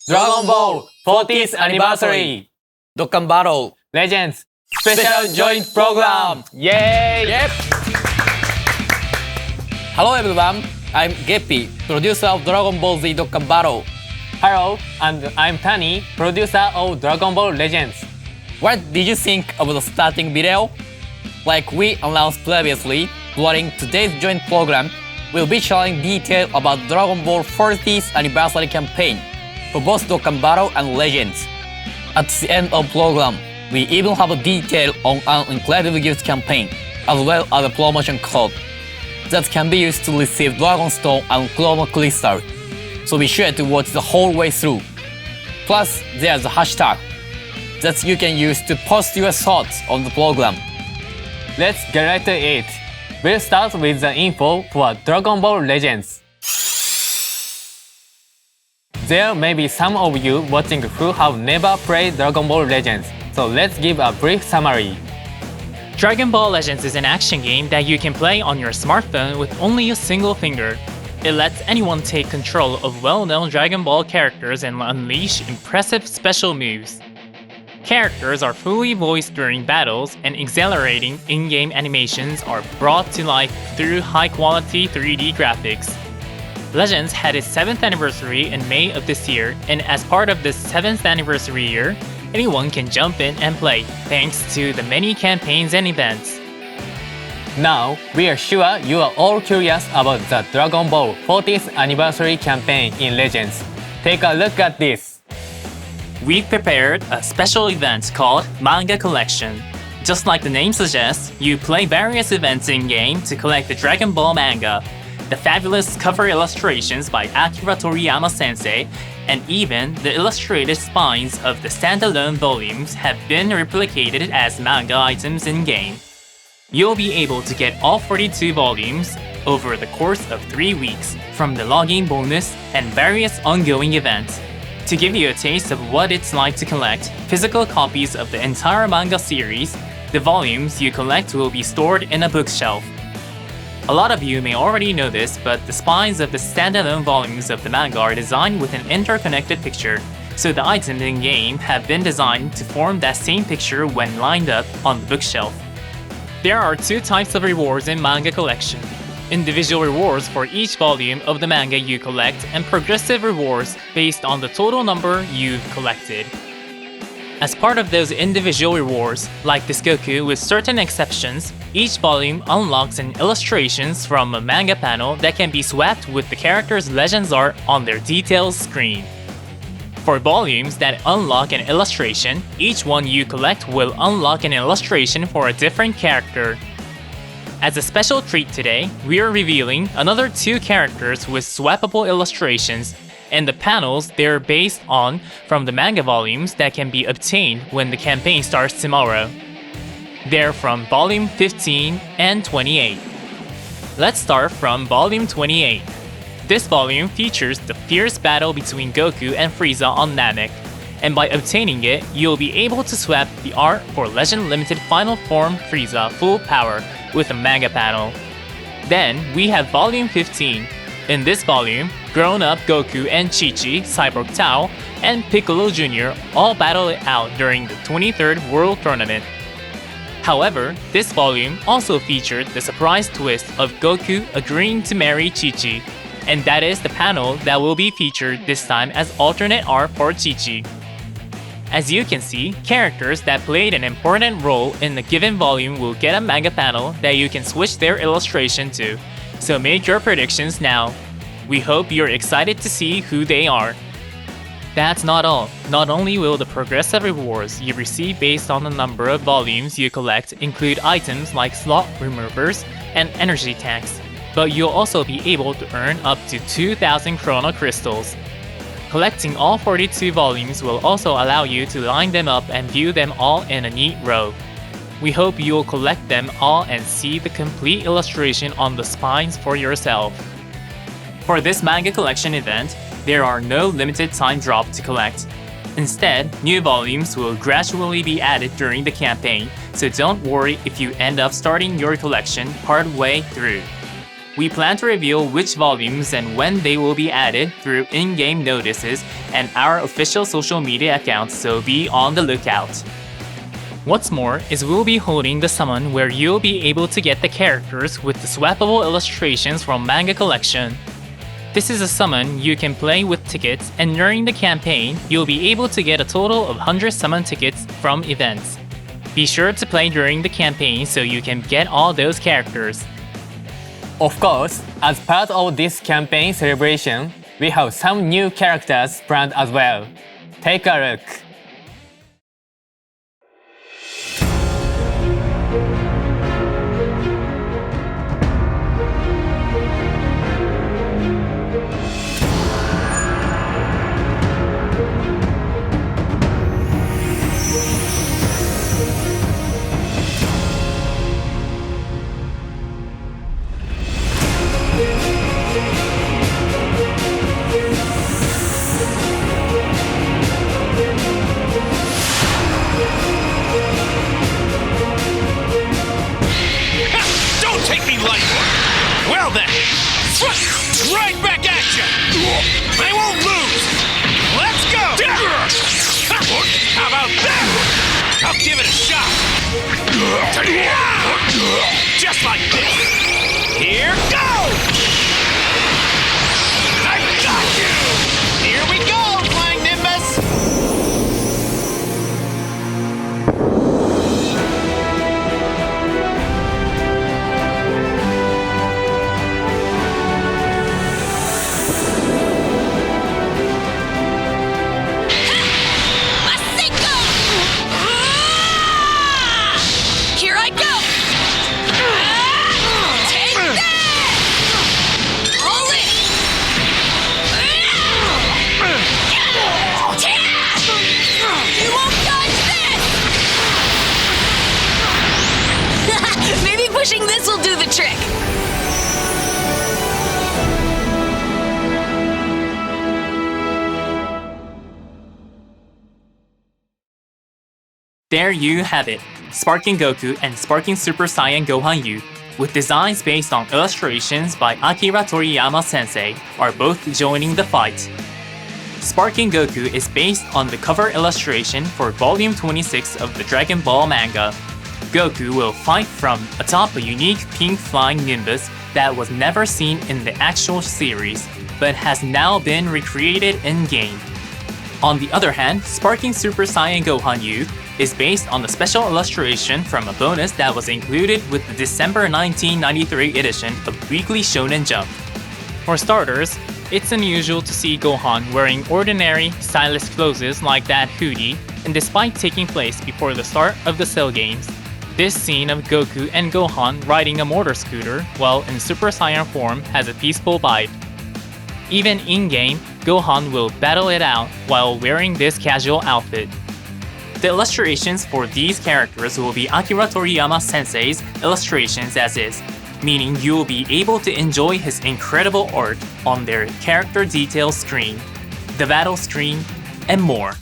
Dragon Ball 40th Anniversary DOKKAN Battle Legends Special Joint Program! Yay! Yep! Hello everyone, I'm Geppy, producer of Dragon Ball Z DOKKAN Battle. Hello, and I'm Tani, producer of Dragon Ball Legends. What did you think of the starting video? Like we announced previously, during today's joint program, we'll be sharing details about Dragon Ball 40th Anniversary campaign for both DOKKAN Battle and Legends. At the end of the program, we even have a detail on an incredible gift campaign, as well as a promotion code that can be used to receive Dragon Stone and Chrono Crystals. So be sure to watch the whole way through. Plus, there's a hashtag that you can use to post your thoughts on the program. Let's get right to it. We'll start with the info for Dragon Ball Legends. There may be some of you watching who have never played Dragon Ball Legends, so let's give a brief summary. Dragon Ball Legends is an action game that you can play on your smartphone with only a single finger. It lets anyone take control of well-known Dragon Ball characters and unleash impressive special moves. Characters are fully voiced during battles, and exhilarating in-game animations are brought to life through high-quality 3D graphics. Legends had its 7th anniversary in May of this year, and as part of this 7th anniversary year, anyone can jump in and play, thanks to the many campaigns and events. Now, we are sure you are all curious about the Dragon Ball 40th Anniversary campaign in Legends. Take a look at this. We've prepared a special event called Manga Collection. Just like the name suggests, you play various events in-game to collect the Dragon Ball manga. The fabulous cover illustrations by Akira Toriyama sensei, and even the illustrated spines of the standalone volumes have been replicated as manga items in-game. You'll be able to get all 42 volumes over the course of 3 weeks from the login bonus and various ongoing events. To give you a taste of what it's like to collect physical copies of the entire manga series, the volumes you collect will be stored in a bookshelf. A lot of you may already know this, but the spines of the standalone volumes of the manga are designed with an interconnected picture, so the items in-game have been designed to form that same picture when lined up on the bookshelf. There are 2 types of rewards in Manga Collection: individual rewards for each volume of the manga you collect, and progressive rewards based on the total number you've collected. As part of those individual rewards, like this Goku with certain exceptions, each volume unlocks an illustrations from a manga panel that can be swapped with the character's Legends art on their details screen. For volumes that unlock an illustration, each one you collect will unlock an illustration for a different character. As a special treat today, we are revealing another 2 characters with swappable illustrations, and the panels they're based on from the manga volumes that can be obtained when the campaign starts tomorrow. They're from Volume 15 and 28. Let's start from Volume 28. This volume features the fierce battle between Goku and Frieza on Namek, and by obtaining it, you'll be able to swap the art for Legend Limited Final Form Frieza Full Power with a manga panel. Then we have Volume 15. In this volume, grown-up Goku and Chi-Chi, Cyborg Tao, and Piccolo Jr. all battle it out during the 23rd World Tournament. However, this volume also featured the surprise twist of Goku agreeing to marry Chi-Chi, and that is the panel that will be featured this time as alternate art for Chi-Chi. As you can see, characters that played an important role in the given volume will get a manga panel that you can switch their illustration to. So make your predictions now. We hope you're excited to see who they are. That's not all. Not only will the progressive rewards you receive based on the number of volumes you collect include items like slot removers and energy tanks, but you'll also be able to earn up to 2,000 Chrono Crystals. Collecting all 42 volumes will also allow you to line them up and view them all in a neat row. We hope you'll collect them all and see the complete illustration on the spines for yourself. For this manga collection event, there are no limited time drop to collect. Instead, new volumes will gradually be added during the campaign, so don't worry if you end up starting your collection partway through. We plan to reveal which volumes and when they will be added through in-game notices and our official social media accounts, so be on the lookout. What's more is we'll be holding the summon where you'll be able to get the characters with the swappable illustrations from Manga Collection. This is a summon you can play with tickets, and during the campaign, you'll be able to get a total of 100 summon tickets from events. Be sure to play during the campaign so you can get all those characters. Of course, as part of this campaign celebration, we have some new characters planned as well. Take a look. Well then, right back at you! I won't lose! Let's go! How about that? I'll give it a shot! Just like this! Here goes! I got you! Here we go, Flying Nimbus! Pushing this will do the trick! There you have it, Sparking Goku and Sparking Super Saiyan Gohan U, with designs based on illustrations by Akira Toriyama Sensei, are both joining the fight. Sparking Goku is based on the cover illustration for Volume 26 of the Dragon Ball manga. Goku will fight from atop a unique pink flying nimbus that was never seen in the actual series, but has now been recreated in-game. On the other hand, Sparking Super Saiyan Gohan U is based on the special illustration from a bonus that was included with the December 1993 edition of Weekly Shonen Jump. For starters, it's unusual to see Gohan wearing ordinary, stylish clothes like that hoodie, and despite taking place before the start of the Cell games, this scene of Goku and Gohan riding a motor scooter while in Super Saiyan form has a peaceful vibe. Even in-game, Gohan will battle it out while wearing this casual outfit. The illustrations for these characters will be Akira Toriyama Sensei's illustrations as is, meaning you will be able to enjoy his incredible art on their character details screen, the battle screen, and more.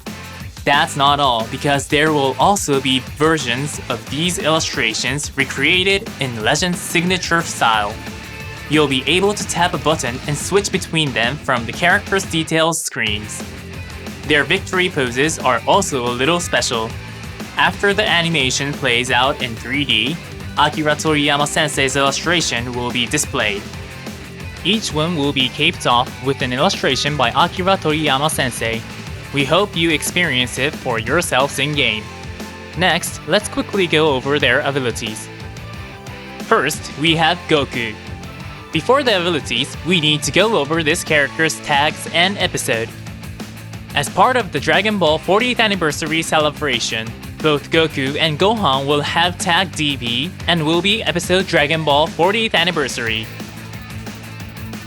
That's not all, because there will also be versions of these illustrations recreated in Legend's signature style. You'll be able to tap a button and switch between them from the character's details screens. Their victory poses are also a little special. After the animation plays out in 3D, Akira Toriyama Sensei's illustration will be displayed. Each one will be capped off with an illustration by Akira Toriyama Sensei. We hope you experience it for yourselves in-game. Next, let's quickly go over their abilities. First, we have Goku. Before the abilities, we need to go over this character's tags and episode. As part of the Dragon Ball 40th anniversary celebration, both Goku and Gohan will have tag DB and will be episode Dragon Ball 40th anniversary.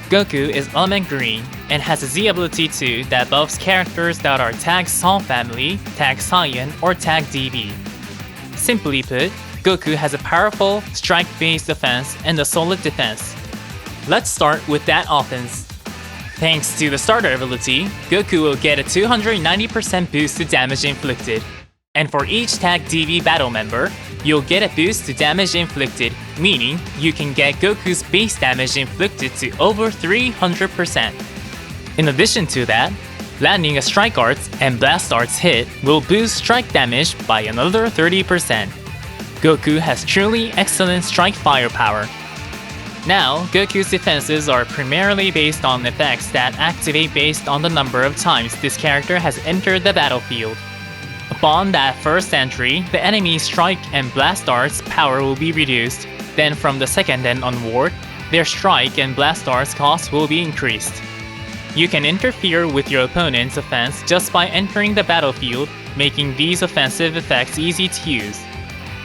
Goku is element green and has a Z ability 2 that buffs characters that are tag Son family, tag Saiyan, or tag DB. Simply put, Goku has a powerful, strike-based defense and a solid defense. Let's start with that offense. Thanks to the starter ability, Goku will get a 290% boost to damage inflicted. And for each tag DB battle member, you'll get a boost to damage inflicted, meaning you can get Goku's base damage inflicted to over 300%. In addition to that, Landing a strike arts and blast arts hit will boost strike damage by another 30%. Goku has truly excellent strike firepower. Now, Goku's defenses are primarily based on effects that activate based on the number of times this character has entered the battlefield. Upon that first entry, the enemy's strike and blast arts power will be reduced, then from the second and onward, their strike and blast arts cost will be increased. You can interfere with your opponent's offense just by entering the battlefield, making these offensive effects easy to use.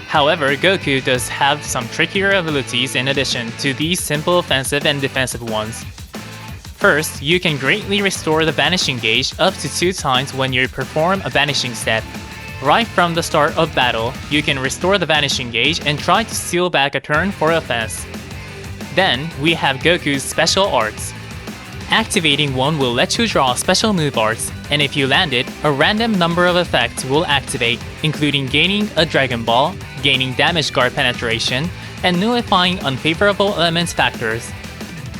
However, Goku does have some trickier abilities in addition to these simple offensive and defensive ones. First, you can greatly restore the Vanishing Gauge up to 2 times when you perform a Vanishing Step. Right from the start of battle, you can restore the Vanishing Gauge and try to steal back a turn for offense. Then, we have Goku's Special Arts. Activating one will let you draw special move arts, and if you land it, a random number of effects will activate, including gaining a Dragon Ball, gaining damage guard penetration, and nullifying unfavorable elements factors.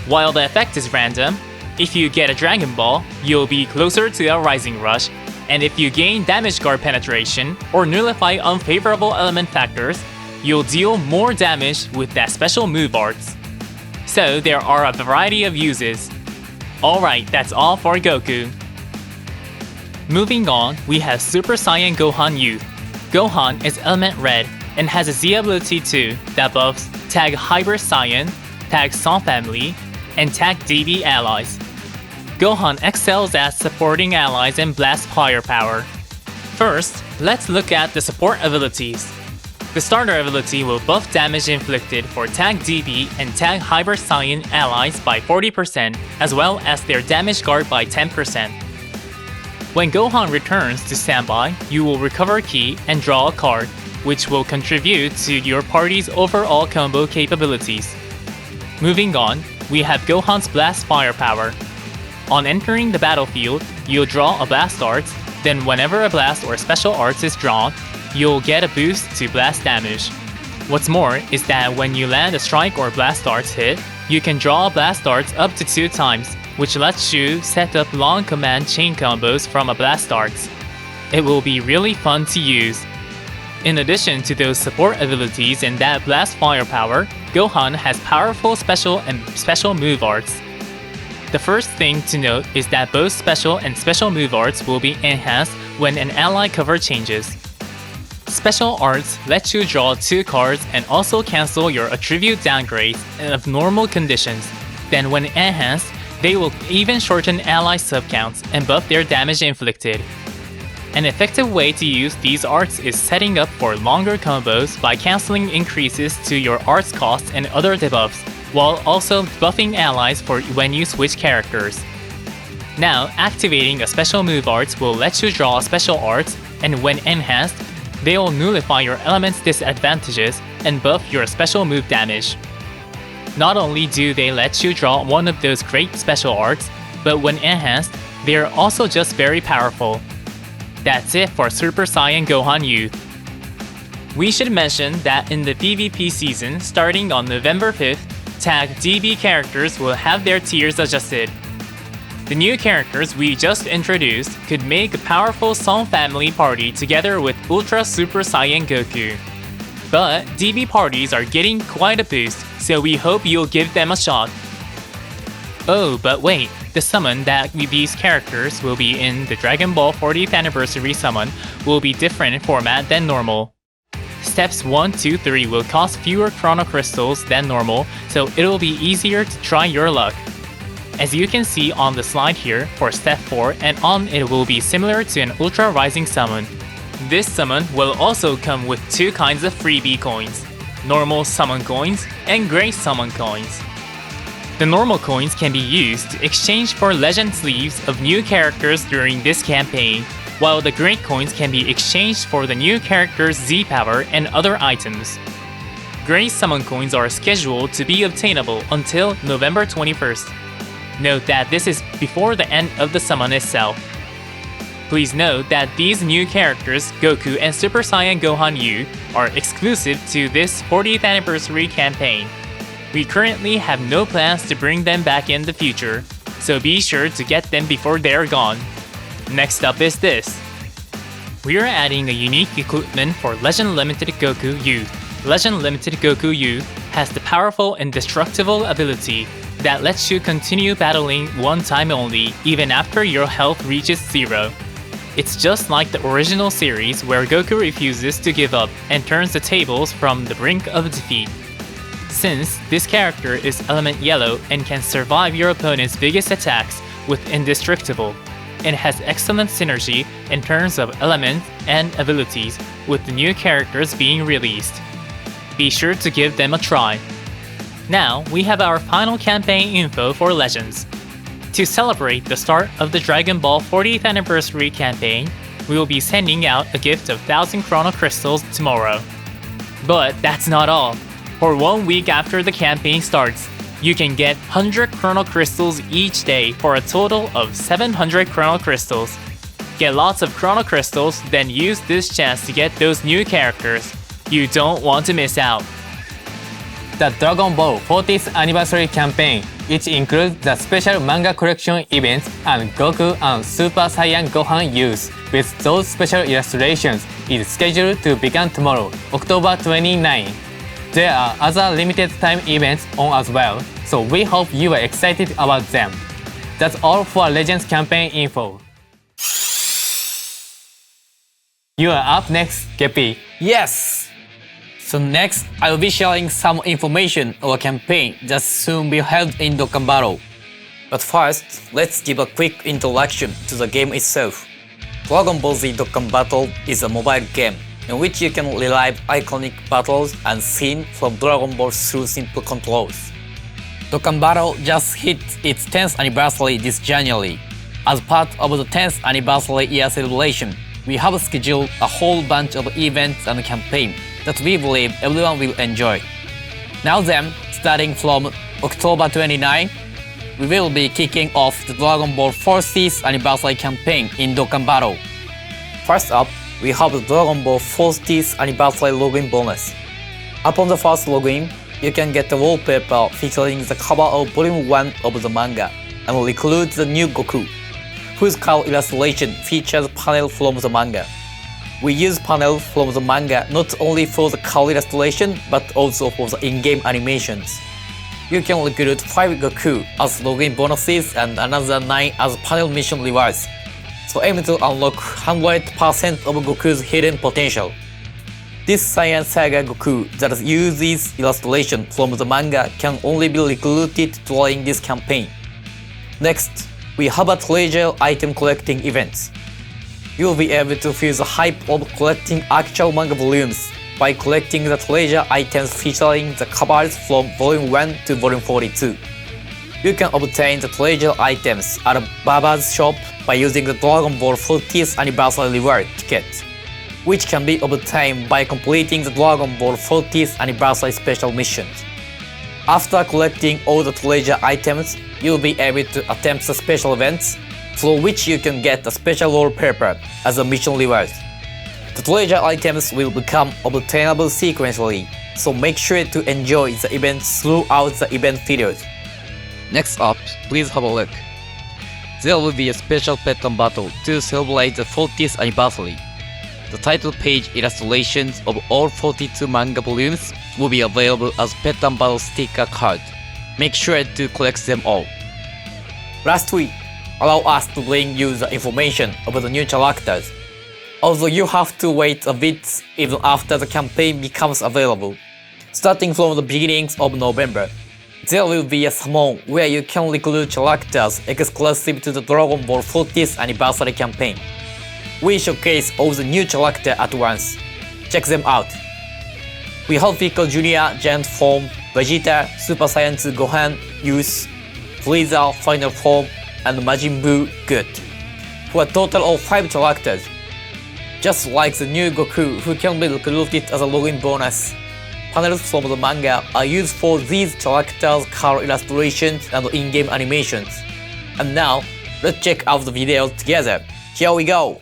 While the effect is random, if you get a Dragon Ball, you'll be closer to a Rising Rush, and if you gain damage guard penetration or nullify unfavorable element factors, you'll deal more damage with that special move arts. So there are a variety of uses. Alright, that's all for Goku. Moving on, we have Super Saiyan Gohan Youth. Gohan is Element Red and has a Z ability too that buffs Tag Hyper Saiyan, Tag Son Family, and Tag DB allies. Gohan excels at supporting allies and blast firepower. First, let's look at the support abilities. The starter ability will buff damage inflicted for Tag DB and Tag Hyper Saiyan allies by 40%, as well as their damage guard by 10%. When Gohan returns to standby, you will recover ki and draw a card, which will contribute to your party's overall combo capabilities. Moving on, we have Gohan's Blast Firepower. On entering the battlefield, you'll draw a Blast Arts, then whenever a Blast or Special Arts is drawn, you'll get a boost to blast damage. What's more is that when you land a strike or blast arts hit, you can draw blast arts up to 2 times, which lets you set up long command chain combos from a blast arts. It will be really fun to use. In addition to those support abilities and that blast firepower, Gohan has powerful special and special move arts. The first thing to note is that both special and special move arts will be enhanced when an ally cover changes. Special arts let you draw 2 cards and also cancel your attribute downgrades of normal conditions. Then when enhanced, they will even shorten ally subcounts and buff their damage inflicted. An effective way to use these arts is setting up for longer combos by canceling increases to your arts costs and other debuffs, while also buffing allies for when you switch characters. Now, activating a special move arts will let you draw special arts, and when enhanced, they will nullify your element's disadvantages and buff your special move damage. Not only do they let you draw one of those great special arts, but when enhanced, they are also just very powerful. That's it for Super Saiyan Gohan Youth. We should mention that in the PvP season starting on November 5th, Tag DB characters will have their tiers adjusted. The new characters we just introduced could make a powerful Son family party together with Ultra Super Saiyan Goku. But DB parties are getting quite a boost, so we hope you'll give them a shot. Oh, but wait, the summon that these characters will be in the Dragon Ball 40th Anniversary summon will be different in format than normal. Steps 1, 2, 3 will cost fewer Chrono Crystals than normal, so it'll be easier to try your luck. As you can see on the slide here, for step 4 and on it will be similar to an Ultra Rising summon. This summon will also come with 2 kinds of freebie coins, normal summon coins and Grace summon coins. The normal coins can be used to exchange for legend sleeves of new characters during this campaign, while the Great coins can be exchanged for the new character's Z power and other items. Grace summon coins are scheduled to be obtainable until November 21st. Note that this is before the end of the summon itself. Please note that these new characters, Goku and Super Saiyan Gohan Youth, are exclusive to this 40th anniversary campaign. We currently have no plans to bring them back in the future, so be sure to get them before they're gone. Next up is this. We are adding a unique equipment for Legend Limited Goku U. Legend Limited Goku U has the powerful indestructible ability that lets you continue battling one time only even after your health reaches 0. It's just like the original series where Goku refuses to give up and turns the tables from the brink of defeat. Since this character is element yellow and can survive your opponent's biggest attacks with indestructible, it has excellent synergy in terms of elements and abilities with the new characters being released. Be sure to give them a try. Now, we have our final campaign info for Legends. To celebrate the start of the Dragon Ball 40th anniversary campaign, we will be sending out a gift of 1,000 Chrono Crystals tomorrow. But that's not all. For 1 week after the campaign starts, you can get 100 Chrono Crystals each day for a total of 700 Chrono Crystals. Get lots of Chrono Crystals, then use this chance to get those new characters. You don't want to miss out. The Dragon Ball 40th Anniversary Campaign, which includes the special manga collection events and Goku and Super Saiyan Gohan use with those special illustrations, is scheduled to begin tomorrow, October 29. There are other limited time events on as well, so we hope you are excited about them. That's all for Legends campaign info. You are up next, Geppy. Yes! So next, I will be sharing some information on a campaign that soon be held in Dokkan Battle. But first, let's give a quick introduction to the game itself. Dragon Ball Z Dokkan Battle is a mobile game in which you can relive iconic battles and scenes from Dragon Ball through simple controls. Dokkan Battle just hit its 10th anniversary this January. As part of the 10th anniversary year celebration, we have scheduled a whole bunch of events and campaigns that we believe everyone will enjoy. Now then, starting from October 29, we will be kicking off the Dragon Ball 40th anniversary campaign in Dokkan Battle. First up, we have the Dragon Ball 40th anniversary login bonus. Upon the first login, you can get a wallpaper featuring the cover of Volume 1 of the manga and recruit the new Goku, whose cover illustration features panels from the manga. We use panels from the manga not only for the cover illustration but also for the in-game animations. You can recruit 5 Goku as login bonuses and another 9 as panel mission rewards, so aim to unlock 100% of Goku's hidden potential. This Saiyan Saga Goku that uses illustration from the manga can only be recruited during this campaign. Next, we have a treasure item collecting event. You'll be able to feel the hype of collecting actual manga volumes by collecting the treasure items featuring the covers from Volume 1 to Volume 42. You can obtain the treasure items at a Baba's shop by using the Dragon Ball 40th Anniversary Reward ticket, which can be obtained by completing the Dragon Ball 40th Anniversary Special missions. After collecting all the treasure items, you'll be able to attempt the special events, for which you can get a special wallpaper as a mission reward. The treasure items will become obtainable sequentially, so make sure to enjoy the events throughout the event videos. Next up, please have a look. There will be a special Petan battle to celebrate the 40th anniversary. The title page illustrations of all 42 manga volumes will be available as Petan Battle sticker card. Make sure to collect them all. Lastly, allow us to bring you the information about the new characters. Although you have to wait a bit even after the campaign becomes available. Starting from the beginnings of November, there will be a summon where you can recruit characters exclusive to the Dragon Ball 40th anniversary campaign. We showcase all the new characters at once. Check them out. We have Pico Jr. Giant Form, Vegeta, Super Saiyan 2 Gohan, Youth, Freezer Final Form, and Majin Buu Good, for a total of 5 characters. Just like the new Goku, who can be recruited as a login bonus. Panels from the manga are used for these characters' color illustrations and in-game animations. And now, let's check out the video together. Here we go!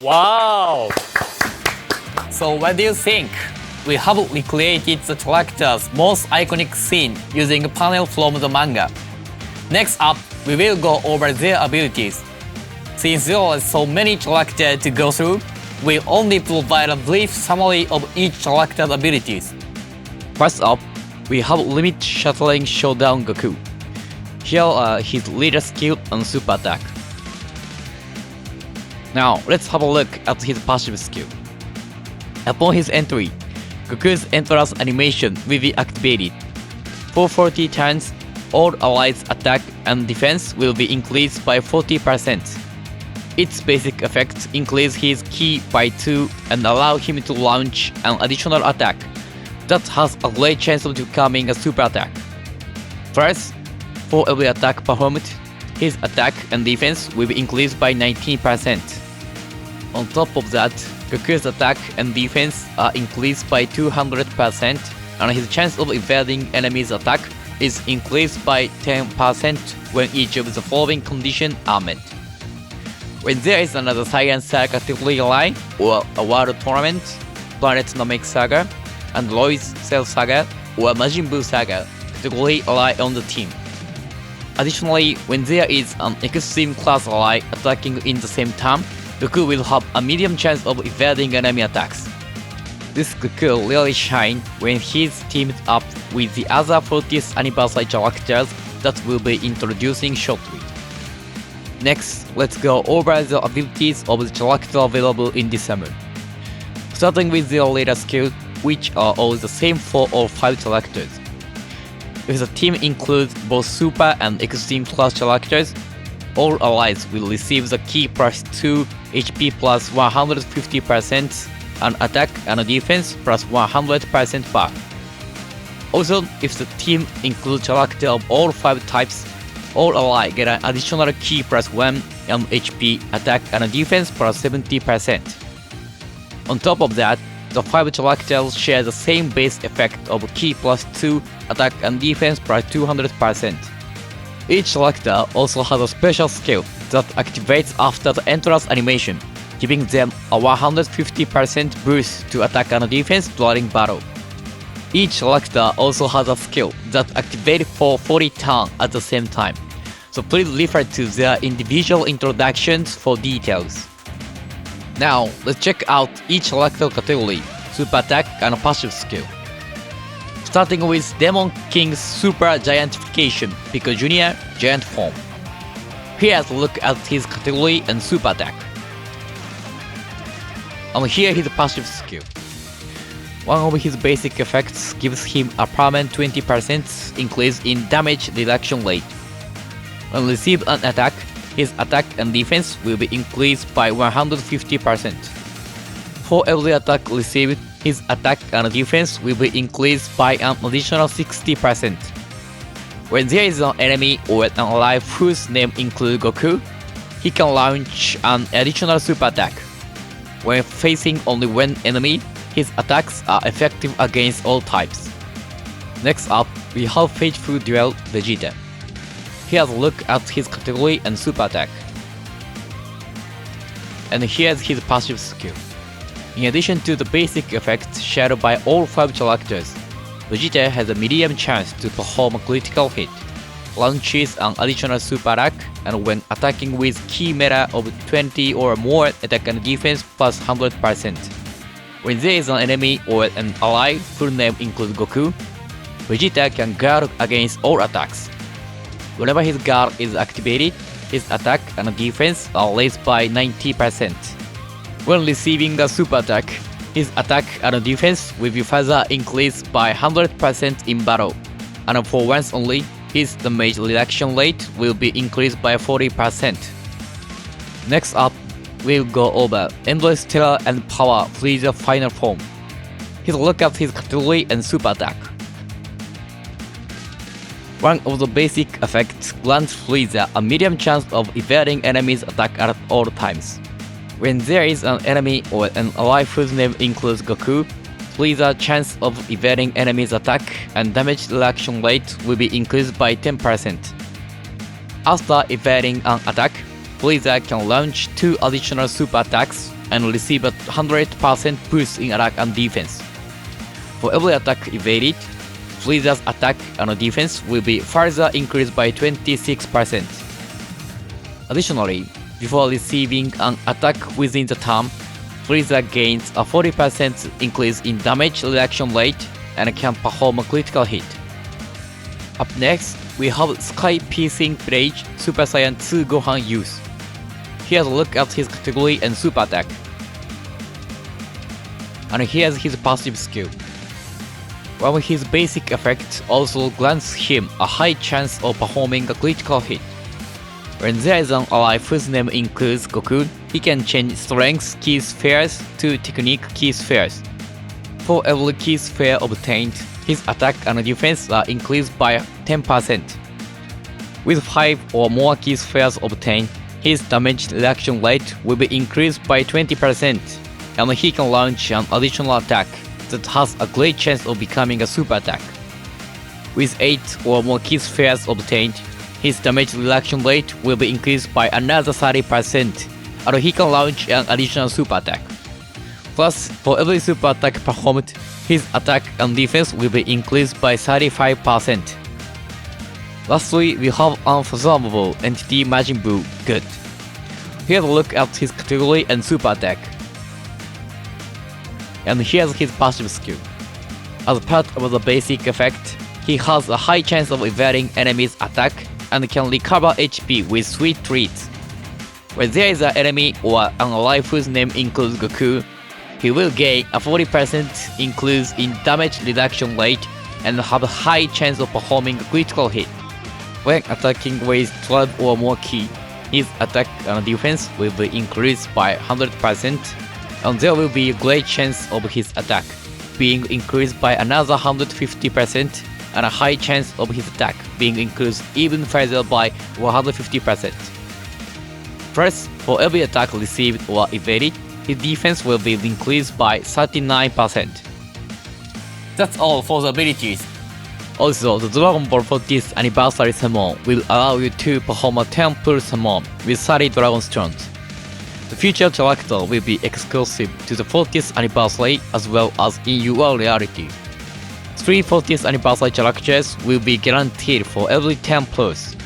Wow! So what do you think? We have recreated the character's most iconic scene using a panel from the manga. Next up, we will go over their abilities. Since there are so many characters to go through, we'll only provide a brief summary of each character's abilities. First up, we have Limit Shattering Showdown Goku. Here are his leader skill and super attack. Now, let's have a look at his passive skill. Upon his entry, Goku's entrance animation will be activated. For 40 turns, all allies' attack and defense will be increased by 40%. Its basic effects increase his ki by 2 and allow him to launch an additional attack that has a great chance of becoming a super attack. First, for every attack performed, his attack and defense will be increased by 19%. On top of that, Goku's attack and defense are increased by 200%, and his chance of evading enemies' attack is increased by 10% when each of the following conditions are met. When there is another Science Saga category line, or a World Tournament, Planet Namek Saga, and Lois Cell Saga, or Majin Buu Saga category ally on the team. Additionally, when there is an Extreme Class ally attacking in the same turn, Goku will have a medium chance of evading enemy attacks. This Goku really shines when he's teamed up with the other 40th anniversary characters that we'll be introducing shortly. Next, let's go over the abilities of the characters available in December. Starting with their leader skills, which are all the same for all 5 characters. If the team includes both Super and Extreme Class characters, all allies will receive the ki plus 2, HP plus 150%, and attack and defense plus 100% back. Also, if the team includes characters of all 5 types, all allies get an additional ki plus 1 and HP, attack and defense plus 70%. On top of that, the 5 characters share the same base effect of ki plus 2, attack and defense plus 200%. Each character also has a special skill that activates after the entrance animation, giving them a 150% boost to attack and defense during battle. Each character also has a skill that activates for 40 turns at the same time, so please refer to their individual introductions for details. Now, let's check out each character category, super attack and passive skill. Starting with Demon King's Super Giantification, Pico Jr. Giant Form. Here's a look at his category and super attack. And here his passive skill. One of his basic effects gives him a permanent 20% increase in damage reduction rate. When received an attack, his attack and defense will be increased by 150%. For every attack received, his attack and defense will be increased by an additional 60%. When there is an enemy or an ally whose name includes Goku, he can launch an additional super attack. When facing only one enemy, his attacks are effective against all types. Next up, we have Faithful Duel Vegeta. Here's a look at his category and super attack. And here's his passive skill. In addition to the basic effects shared by all 5 characters, Vegeta has a medium chance to perform a critical hit, launches an additional super attack, and when attacking with key meta of 20 or more, attack and defense plus 100%. When there is an enemy or an ally whose name includes Goku, Vegeta can guard against all attacks. Whenever his guard is activated, his attack and defense are raised by 90%. When receiving a super attack, his attack and defense will be further increased by 100% in battle, and for once only, his damage reduction rate will be increased by 40%. Next up, we'll go over Endless Terror and Power Freezer Final Form. Here's a look at his category and super attack. One of the basic effects grants Frieza a medium chance of evading enemies' attack at all times. When there is an enemy or an ally whose name includes Goku, Frieza's chance of evading enemies' attack and damage reaction rate will be increased by 10%. After evading an attack, Frieza can launch 2 additional super attacks and receive a 100% boost in attack and defense. For every attack evaded, Frieza's attack and defense will be further increased by 26%. Additionally, before receiving an attack within the turn, Frieza gains a 40% increase in damage reaction rate and can perform a critical hit. Up next, we have Sky Piercing Blade Super Saiyan 2 Gohan use. Here's a look at his category and super attack. And here's his passive skill. One of his basic effects also grants him a high chance of performing a critical hit. When there is an ally whose name includes Goku, he can change Strength Key Spheres to Technique Key Spheres. For every Key Sphere obtained, his attack and defense are increased by 10%. With 5 or more Key Spheres obtained, his damage reaction rate will be increased by 20%, and he can launch an additional attack that has a great chance of becoming a super attack. With 8 or more Key Spheres obtained, his damage reaction rate will be increased by another 30%, and he can launch an additional super attack. Plus, for every super attack performed, his attack and defense will be increased by 35%. Lastly, we have Unfathomable Entity Majin Buu Good. Here's a look at his category and super attack. And here's his passive skill. As part of the basic effect, he has a high chance of evading enemies' attack and can recover HP with sweet treats. When there is an enemy or an ally whose name includes Goku, he will gain a 40% increase in damage reduction rate and have a high chance of performing a critical hit. When attacking with 12 or more ki, his attack and defense will be increased by 100%, and there will be a great chance of his attack being increased by another 150%, and a high chance of his attack being increased even further by 150%. First, for every attack received or evaded, his defense will be increased by 39%. That's all for the abilities. Also, the Dragon Ball 40th Anniversary Summon will allow you to perform a Temple Summon with 30 Dragon Stones. The future character will be exclusive to the 40th Anniversary as well as in your reality. 3 40th Anniversary characters will be guaranteed for every 10 plus.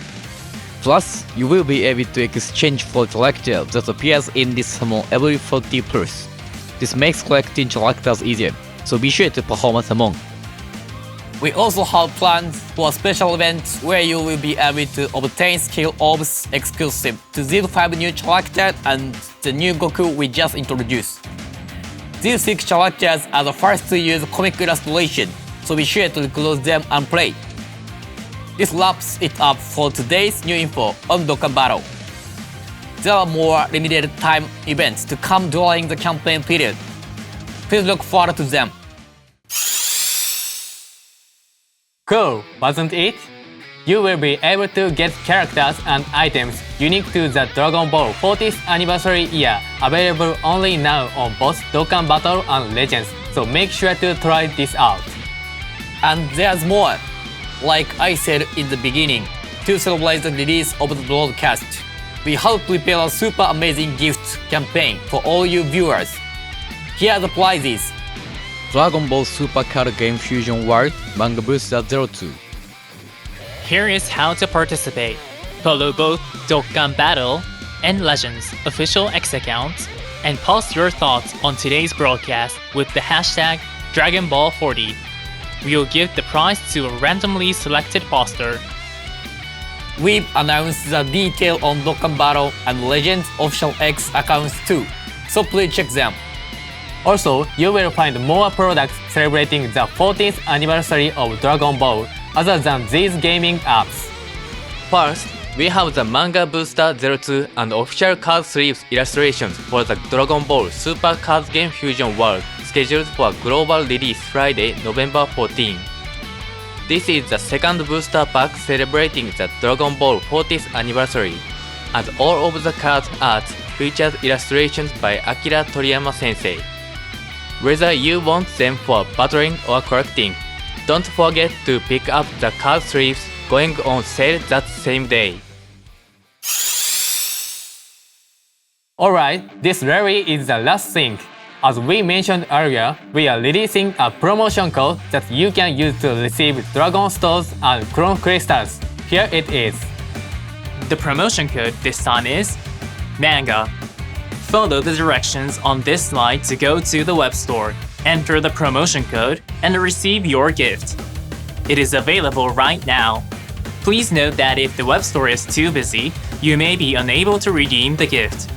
Plus, you will be able to exchange for character that appears in this summon every 40 plus. This makes collecting characters easier, so be sure to perform a summon. We also have plans for special events where you will be able to obtain skill orbs exclusive to these 5 new characters and the new Goku we just introduced. These 6 characters are the first to use comic illustration, so be sure to close them and play. This wraps it up for today's new info on Dokkan Battle. There are more limited time events to come during the campaign period. Please look forward to them. Cool, wasn't it? You will be able to get characters and items unique to the Dragon Ball 40th anniversary year, available only now on both Dokkan Battle and Legends, so make sure to try this out. And there's more. Like I said in the beginning, to celebrate the release of the broadcast, we have prepared a super amazing gift campaign for all you viewers. Here are the prizes. Dragon Ball Super Card Game Fusion World Manga Booster 02. Here is how to participate. Follow both Dokkan Battle and Legends official X accounts and post your thoughts on today's broadcast with the hashtag DragonBall40. We will give the prize to a randomly selected poster. We've announced the detail on Dokkan Battle and Legends official X accounts too, so please check them. Also, you will find more products celebrating the 40th anniversary of Dragon Ball other than these gaming apps. First, we have the Manga Booster 02 and official card sleeves illustrations for the Dragon Ball Super Cards Game Fusion World scheduled for global release Friday, November 14. This is the second booster pack celebrating the Dragon Ball 40th anniversary, and all of the card art features illustrations by Akira Toriyama sensei. Whether you want them for battling or collecting, don't forget to pick up the card sleeves going on sale that same day. Alright, this really is the last thing. As we mentioned earlier, we are releasing a promotion code that you can use to receive Dragon Stones and Chrono Crystals. Here it is. The promotion code this time is MANGA. Follow the directions on this slide to go to the web store, enter the promotion code, and receive your gift. It is available right now. Please note that if the web store is too busy, you may be unable to redeem the gift.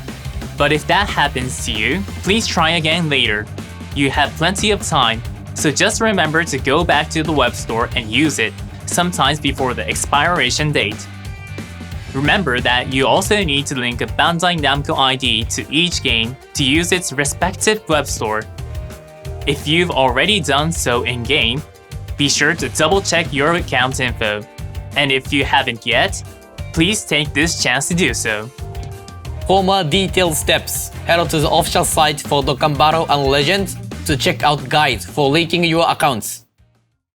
But if that happens to you, please try again later. You have plenty of time, so just remember to go back to the web store and use it, sometimes before the expiration date. Remember that you also need to link a Bandai Namco ID to each game to use its respective web store. If you've already done so in-game, be sure to double-check your account info. And if you haven't yet, please take this chance to do so. For more detailed steps, head to the official site for Dokkan Battle and Legends to check out guides for linking your accounts.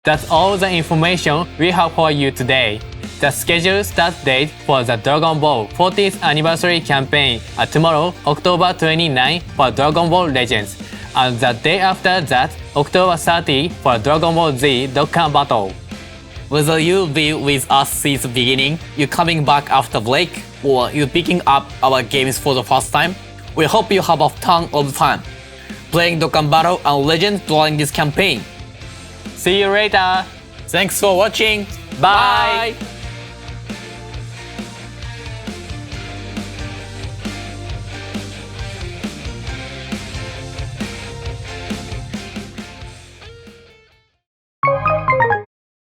That's all the information we have for you today. The scheduled start date for the Dragon Ball 40th anniversary campaign are tomorrow, October 29 for Dragon Ball Legends, and the day after that, October 30 for Dragon Ball Z Dokkan Battle. Whether you'll be with us since the beginning, you coming back after break, or you picking up our games for the first time, we hope you have a ton of fun playing Dokkan Battle and Legends during this campaign. See you later! Thanks for watching. Bye.